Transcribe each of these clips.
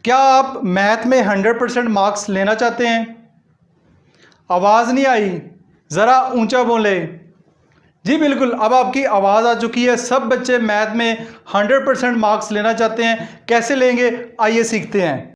क्या आप मैथ में 100% मार्क्स लेना चाहते हैं? आवाज़ नहीं आई, ज़रा ऊंचा बोले। जी बिल्कुल, अब आपकी आवाज़ आ चुकी है। सब बच्चे मैथ में 100% मार्क्स लेना चाहते हैं। कैसे लेंगे, आइए सीखते हैं।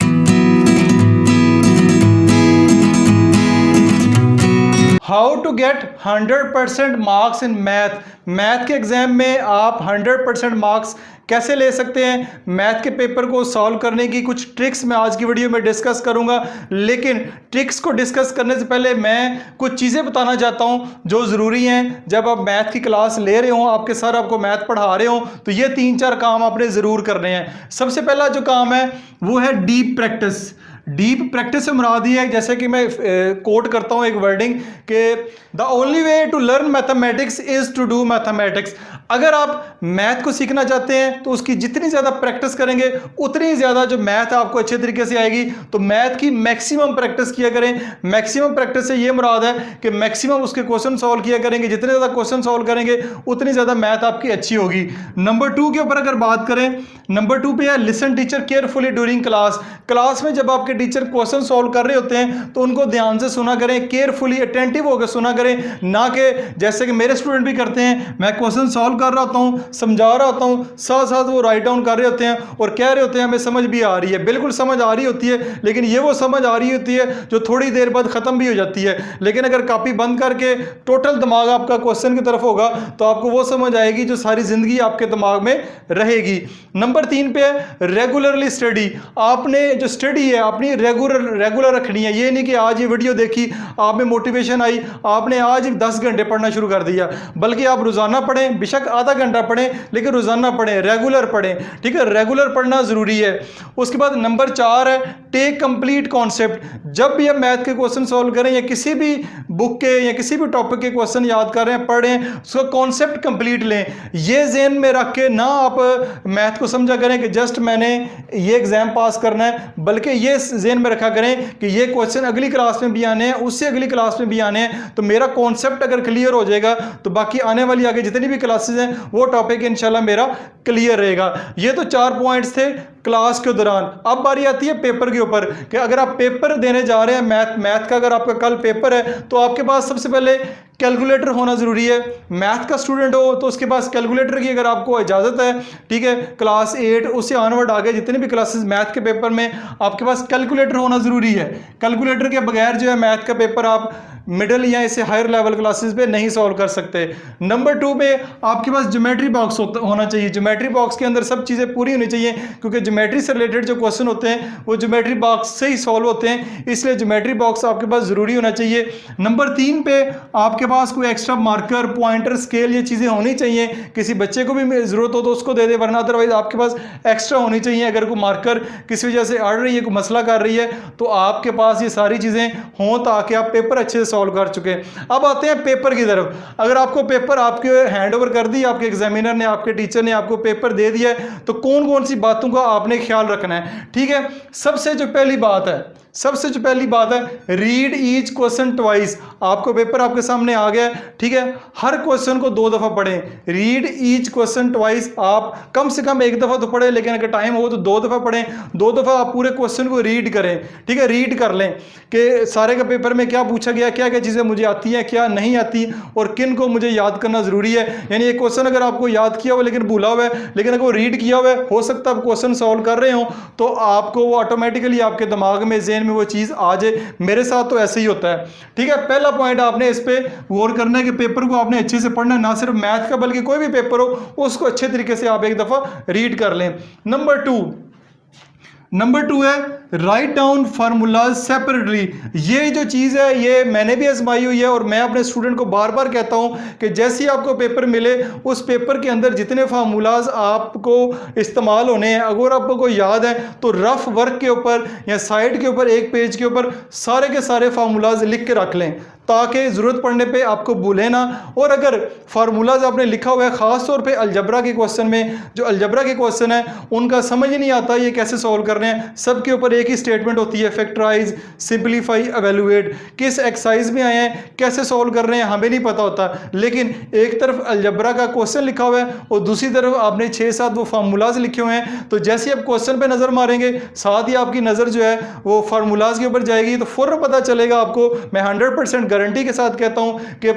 How to get 100% marks in math. Math के एग्जाम में आप 100% मार्क्स कैसे ले सकते हैं, मैथ के पेपर को सॉल्व करने की कुछ ट्रिक्स मैं आज की वीडियो में डिस्कस करूंगा। लेकिन ट्रिक्स को डिस्कस करने से पहले मैं कुछ चीज़ें बताना चाहता हूं जो ज़रूरी हैं। जब आप मैथ की क्लास ले रहे हो, आपके सर आपको मैथ पढ़ा रहे हो, तो ये 3-4 काम आपने ज़रूर करने हैं। सबसे पहला जो काम है वो है डीप प्रैक्टिस। डीप प्रैक्टिस से मुराद ये है, जैसे कि मैं कोट करता हूं एक वर्डिंग कि the only way to learn mathematics is to do mathematics. अगर आप मैथ को सीखना चाहते हैं तो उसकी जितनी ज़्यादा प्रैक्टिस करेंगे उतनी ज़्यादा जो मैथ आपको अच्छे तरीके से आएगी। तो मैथ की मैक्सिमम प्रैक्टिस किया करें। मैक्सिमम प्रैक्टिस से ये मुराद है कि मैक्सिमम उसके क्वेश्चन सॉल्व किया करेंगे। जितने ज़्यादा क्वेश्चन सॉल्व करेंगे उतनी ज़्यादा मैथ आपकी अच्छी होगी। नंबर 2 के ऊपर अगर बात करें, नंबर 2 पे है listen teacher carefully during class. Class में जब आपके टीचर क्वेश्चन सॉल्व कर रहे होते हैं तो उनको ध्यान से सुना करें, केयरफुली अटेंटिव होकर सुना करें, ना कि जैसे कि मेरे स्टूडेंट भी करते हैं, मैं क्वेश्चन सॉल्व कर रहा होता हूँ, समझा रहा होता हूँ, साथ साथ वो राइट डाउन कर रहे होते हैं और कह रहे होते हैं हमें समझ भी आ रही है। बिल्कुल समझ आ रही होती है, लेकिन ये वो समझ आ रही होती है जो थोड़ी देर बाद खत्म भी हो जाती है। लेकिन अगर कॉपी बंद करके टोटल दिमाग आपका क्वेश्चन की तरफ होगा तो आपको वो समझ आएगी जो सारी जिंदगी आपके दिमाग में रहेगी। नंबर 3 पे है रेगुलरली स्टडी। आपने जो स्टडी है अपनी रेगुलर रखनी है। ये नहीं कि आज ये वीडियो देखी, आप में मोटिवेशन आई, आपने आज 10 घंटे पढ़ना शुरू कर दिया, बल्कि आप रोजाना पढ़ें, बेशक आधा घंटा पढ़ें, लेकिन रोजाना पढ़ें, रेगुलर पढ़ें। ठीक है, रेगुलर पढ़ना जरूरी है। उसके बाद नंबर 4 है टेक कंप्लीट कॉन्सेप्ट। जब भी आप मैथ के क्वेश्चन सॉल्व करें या किसी भी बुक के या किसी भी टॉपिक के क्वेश्चन याद कर रहे हैं, पढ़ें, उसका कॉन्सेप्ट कंप्लीट लें। ये ज़हन में रख के ना आप मैथ को समझा करें कि जस्ट मैंने ये एग्जाम पास करना है, बल्कि ये ज़हन में रखा करें कि ये क्वेश्चन अगली क्लास में भी आने हैं, उससे अगली क्लास में भी आने हैं। तो मेरा कॉन्सेप्ट अगर क्लियर हो जाएगा तो बाकी आने वाली आगे जितनी भी क्लासेस हैं वो टॉपिक इंशाल्लाह मेरा क्लियर रहेगा। ये तो 4 पॉइंट्स थे क्लास के दौरान। अब बारी आती है पेपर के ऊपर कि अगर आप पेपर देने जा रहे हैं मैथ का, अगर आपका कल पेपर है तो आपके पास सबसे पहले कैलकुलेटर होना ज़रूरी है। मैथ का स्टूडेंट हो तो उसके पास कैलकुलेटर की अगर आपको इजाज़त है, ठीक है, क्लास 8 उससे ऑनवर्ड आगे जितने भी क्लासेस मैथ के पेपर में आपके पास कैलकुलेटर होना ज़रूरी है। कैलकुलेटर के बगैर जो है मैथ का पेपर आप मिडिल या इसे हायर लेवल क्लासेस पे नहीं सॉल्व कर सकते। नंबर 2 पे आपके पास ज्योमेट्री बॉक्स होना चाहिए। ज्योमेट्री बॉक्स के अंदर सब चीज़ें पूरी होनी चाहिए, क्योंकि ज्योमेट्री से रिलेटेड जो क्वेश्चन होते हैं वो ज्योमेट्री बॉक्स से ही सॉल्व होते हैं, इसलिए ज्योमेट्री बॉक्स आपके पास ज़रूरी होना चाहिए। नंबर 3 पे आपके पास कोई एक्स्ट्रा मार्कर, पॉइंटर, स्केल, ये चीज़ें होनी चाहिए। किसी बच्चे को भी ज़रूरत हो तो उसको दे दे, वरना अदरवाइज आपके पास एक्स्ट्रा होनी चाहिए। अगर कोई मार्कर किसी वजह से अड़ रही है, कोई मसला कर रही है, तो आपके पास ये सारी चीज़ें हों ताकि आप पेपर अच्छे से सॉल्व कर चुके। अब आते हैं पेपर की तरफ। अगर आपको पेपर आपके हैंड ओवर कर दी, आपके एग्जामिनर ने, आपके टीचर ने आपको पेपर दे दिया है, तो कौन कौन सी बातों का आपने ख्याल रखना है। ठीक है, सबसे जो पहली बात है रीड ईच क्वेश्चन ट्वाइस। आपको पेपर आपके सामने आ गया, ठीक है, हर क्वेश्चन को 2 दफा पढ़ें। Read each question twice. आप कम से कम 1 दफा तो पढ़ें, लेकिन अगर टाइम हो तो 2 दफा पढ़ें। 2 दफा आप पूरे क्वेश्चन को रीड करें। ठीक है, रीड कर लें कि सारे का पेपर में क्या पूछा गया, क्या क्या चीज़ें मुझे आती हैं, क्या नहीं आती, और किन को मुझे याद करना ज़रूरी है। यानी एक क्वेश्चन अगर आपको याद किया हुआ लेकिन भूला हुआ है, लेकिन अगर वो रीड किया हुआ है, हो सकता है आप क्वेश्चन सॉल्व कर रहे हो तो आपको वो ऑटोमेटिकली आपके दिमाग में, ज़हन में वो चीज़ आ जाए। मेरे साथ तो ऐसे ही होता है। ठीक है, पहला पॉइंट आपने इस पे गौर करना है कि पेपर को आपने अच्छे से पढ़ना है, ना सिर्फ मैथ का बल्कि कोई भी पेपर हो उसको अच्छे तरीके से आप 1 दफा रीड कर लें। नंबर 2 है राइट डाउन फार्मूलाज सेपरेटली। ये जो चीज़ है ये मैंने भी आजमाई हुई है और मैं अपने स्टूडेंट को बार बार कहता हूं कि जैसे ही आपको पेपर मिले उस पेपर के अंदर जितने फार्मूलाज आपको इस्तेमाल होने हैं, अगर आपको कोई याद है तो रफ वर्क के ऊपर या साइड के ऊपर, एक पेज के ऊपर सारे के सारे फार्मूलाज लिख के रख लें, ताकि ज़रूरत पड़ने पे आपको भूले ना। और अगर फार्मूलाज आपने लिखा हुआ है, ख़ास तौर पे अलजबरा के क्वेश्चन में, जो अलजबरा के क्वेश्चन है उनका समझ ही नहीं आता ये कैसे सॉल्व करने हैं। सबके ऊपर एक ही स्टेटमेंट होती है, फैक्टराइज, सिंप्लीफाई, एवेलुएट। किस एक्सरसाइज में आए हैं, कैसे सॉल्व कर रहे हैं, हमें नहीं पता होता। लेकिन एक तरफ अलजबरा का क्वेश्चन लिखा हुआ है और दूसरी तरफ आपने 6-7 वो फार्मूलाज लिखे हुए हैं, तो जैसे आप क्वेश्चन पे नज़र मारेंगे साथ ही आपकी नज़र जो है वो फार्मूलाज के ऊपर जाएगी, तो फ़ौरन पता चलेगा आपको। मैं 100% गारंटी के साथ कहता हूं कि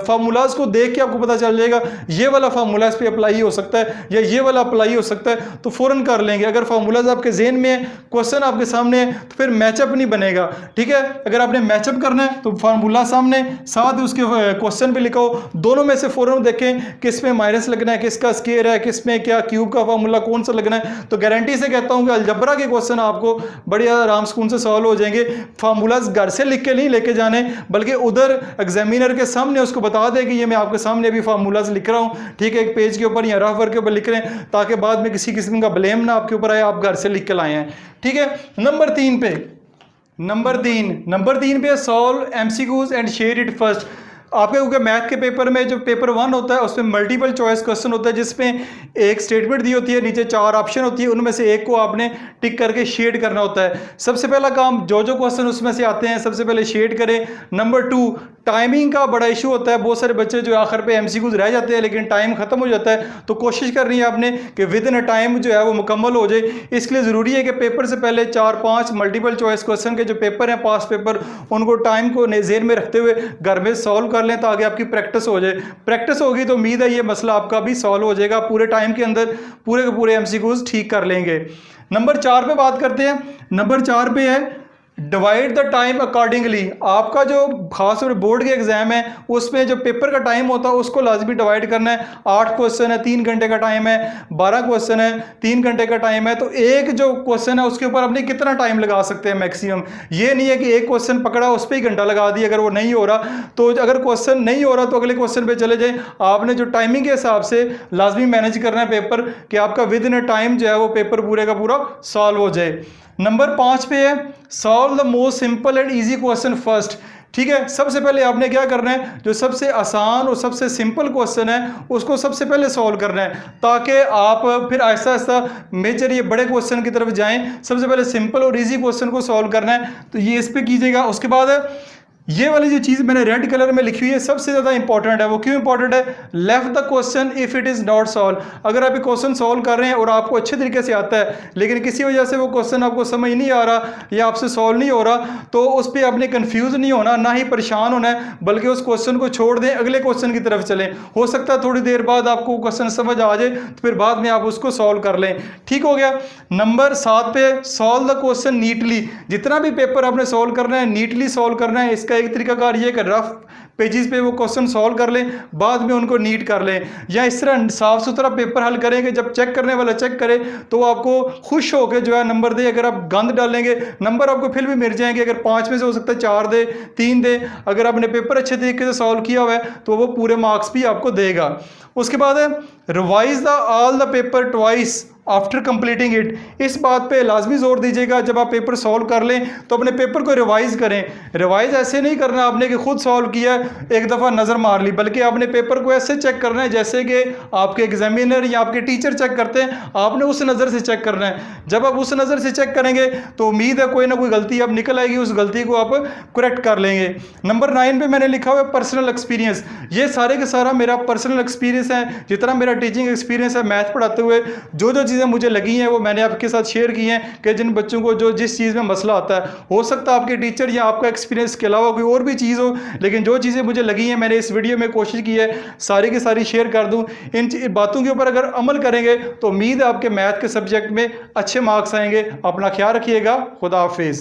फार्मूलाज को देख के आपको पता चल जाएगा ये वाला फार्मूला इस पे अप्लाई हो सकता है या ये वाला अप्लाई हो सकता है, तो फौरन कर लेंगे। अगर फार्मूलाज आपके ज़हन में है, क्वेश्चन आपके सामने है, तो फिर मैचअप नहीं बनेगा। ठीक है, अगर आपने मैचअप करना है तो फार्मूला सामने, साथ उसके क्वेश्चन पे लिखो, दोनों में से फौरन देखें किस में माइनस लगना है, किसका स्क्वायर है, किस में क्या क्यूब का फार्मूला कौन सा लगना है। तो गारंटी से कहता हूं कि अलजबरा के क्वेश्चन आपको बड़े आराम सुकून से सॉल्व हो जाएंगे। फार्मूलाज घर से लिख के नहीं लेके जाने, बल्कि उधर एग्जामिनर के सामने उसको बता दे कि ये मैं आपके सामने अभी फार्मूलाज लिख रहा हूँ, ठीक है, एक पेज के ऊपर या रफ वर्क के ऊपर लिख रहे हैं, ताकि बाद में किसी किस्म का ब्लेम ना आपके ऊपर आए, आप घर से लिख के लाए हैं। ठीक है, नंबर 3 पे solve MCQs and share it first. आपके क्योंकि मैथ के पेपर में जो पेपर 1 होता है उसमें मल्टीपल चॉइस क्वेश्चन होता है, जिसमें एक स्टेटमेंट दी होती है, नीचे 4 ऑप्शन होती है, उनमें से एक को आपने टिक करके शेड करना होता है। सबसे पहला काम, जो क्वेश्चन उसमें से आते हैं सबसे पहले शेड करें। नंबर 2, टाइमिंग का बड़ा इशू होता है। बहुत सारे बच्चे जो आखिर पे एमसीक्यूज रह जाते हैं लेकिन टाइम खत्म हो जाता है, तो कोशिश करनी है आपने कि विद इन अ टाइम जो है वो मुकम्मल हो जाए। इसके लिए ज़रूरी है कि पेपर से पहले 4-5 मल्टीपल चॉइस क्वेश्चन के जो पेपर हैं, पास पेपर, उनको टाइम को ज़हन में रखते हुए घर में सॉल्व कर लें, ताकि आपकी प्रैक्टिस हो जाए। प्रैक्टिस होगी तो उम्मीद है ये मसला आपका भी सॉल्व हो जाएगा, पूरे टाइम के अंदर पूरे के पूरे एमसीक्यूज ठीक कर लेंगे। नंबर 4 पे बात करते हैं। नंबर 4 पे है डिवाइड द टाइम अकॉर्डिंगली। आपका जो खास तौर बोर्ड के एग्जाम है उसमें जो पेपर का टाइम होता है उसको लाजमी डिवाइड करना है। 8 क्वेश्चन है, 3 घंटे का टाइम है, 12 क्वेश्चन है, 3 घंटे का टाइम है, तो एक जो क्वेश्चन है उसके ऊपर अपने कितना टाइम लगा सकते हैं मैक्सिमम। ये नहीं है कि एक क्वेश्चन पकड़ा उस पर ही घंटा लगा दिया, अगर वो नहीं हो रहा तो, अगर क्वेश्चन नहीं हो रहा तो अगले क्वेश्चन पे चले जाए। आपने जो टाइमिंग के हिसाब से लाजमी मैनेज करना है पेपर, कि आपका विद इन अ टाइम जो है वो पेपर पूरे का पूरा सॉल्व हो जाए। नंबर 5 पे है solve the most simple and easy question first. ठीक है, सबसे पहले आपने क्या करना है, जो सबसे आसान और सबसे सिंपल क्वेश्चन है उसको सबसे पहले सॉल्व करना है, ताकि आप फिर आहिस्ता आहिस्ता मेजर ये बड़े क्वेश्चन की तरफ जाएं। सबसे पहले सिंपल और इजी क्वेश्चन को सॉल्व करना है, तो ये इस पे कीजिएगा। उसके बाद ये वाली जो चीज़ मैंने रेड कलर में लिखी हुई है सबसे ज़्यादा इंपॉर्टेंट है। वो क्यों इंपॉर्टेंट है? Left the question if it is not solve. अगर आप ये क्वेश्चन सॉल्व कर रहे हैं और आपको अच्छे तरीके से आता है, लेकिन किसी वजह से वो क्वेश्चन आपको समझ नहीं आ रहा या आपसे सॉल्व नहीं हो रहा, तो उस पर आपने कन्फ्यूज़ नहीं होना, ना ही परेशान होना है, बल्कि उस क्वेश्चन को छोड़ दें, अगले क्वेश्चन की तरफ चलें। हो सकता है थोड़ी देर बाद आपको क्वेश्चन समझ आ जाए, तो फिर बाद में आप उसको सॉल्व कर लें। ठीक हो गया। नंबर 7 पे सॉल्व द क्वेश्चन नीटली। जितना भी पेपर आपने सॉल्व करना है नीटली सॉल्व करना है। इसका एक तरीकाकार ये रफ पेजेस पे वो क्वेश्चन सॉल्व कर लें, बाद में उनको नीट कर लें, या इस तरह साफ सुथरा पेपर हल करेंगे, जब चेक करने वाला चेक करे तो आपको खुश होकर जो है नंबर दे। अगर आप गंद डालेंगे नंबर आपको फिर भी मिल जाएंगे, अगर 5 में से हो सकता है 4 दे, 3 दे। अगर आपने पेपर अच्छे तरीके से सॉल्व किया हुआ है तो वो पूरे मार्क्स भी आपको देगा। उसके बाद है revise the all the paper twice after completing it. इस बात पे लाजमी जोर दीजिएगा, जब आप पेपर सॉल्व कर लें तो अपने पेपर को रिवाइज करें। रिवाइज ऐसे नहीं करना आपने कि खुद सॉल्व किया एक दफ़ा नज़र मार ली, बल्कि आपने पेपर को ऐसे चेक करना है जैसे कि आपके एग्जामिनर या आपके टीचर चेक करते हैं, आपने उस नज़र से चेक करना है। जब आप उस नज़र से चेक करेंगे तो उम्मीद है कोई ना कोई गलती अब निकल आएगी, उस गलती को आप करेक्ट कर लेंगे। नंबर 9 पे मैंने लिखा हुआ है पर्सनल एक्सपीरियंस। ये सारे के सारा मेरा पर्सनल एक्सपीरियंस है, जितना मेरा टीचिंग एक्सपीरियंस है मैथ पढ़ाते हुए, जो चीज़ें मुझे लगी हैं वो मैंने आपके साथ शेयर की हैं, कि जिन बच्चों को जो जिस चीज़ में मसला आता है, हो सकता है आपके टीचर या आपका एक्सपीरियंस के अलावा कोई और भी चीज़ हो, लेकिन जो चीज़ें मुझे लगी हैं मैंने इस वीडियो में कोशिश की है सारी की सारी शेयर कर दूं। इन बातों के ऊपर अगर अमल करेंगे तो उम्मीद है आपके मैथ के सब्जेक्ट में अच्छे मार्क्स आएंगे। अपना ख्याल रखिएगा। खुदा हाफिज़।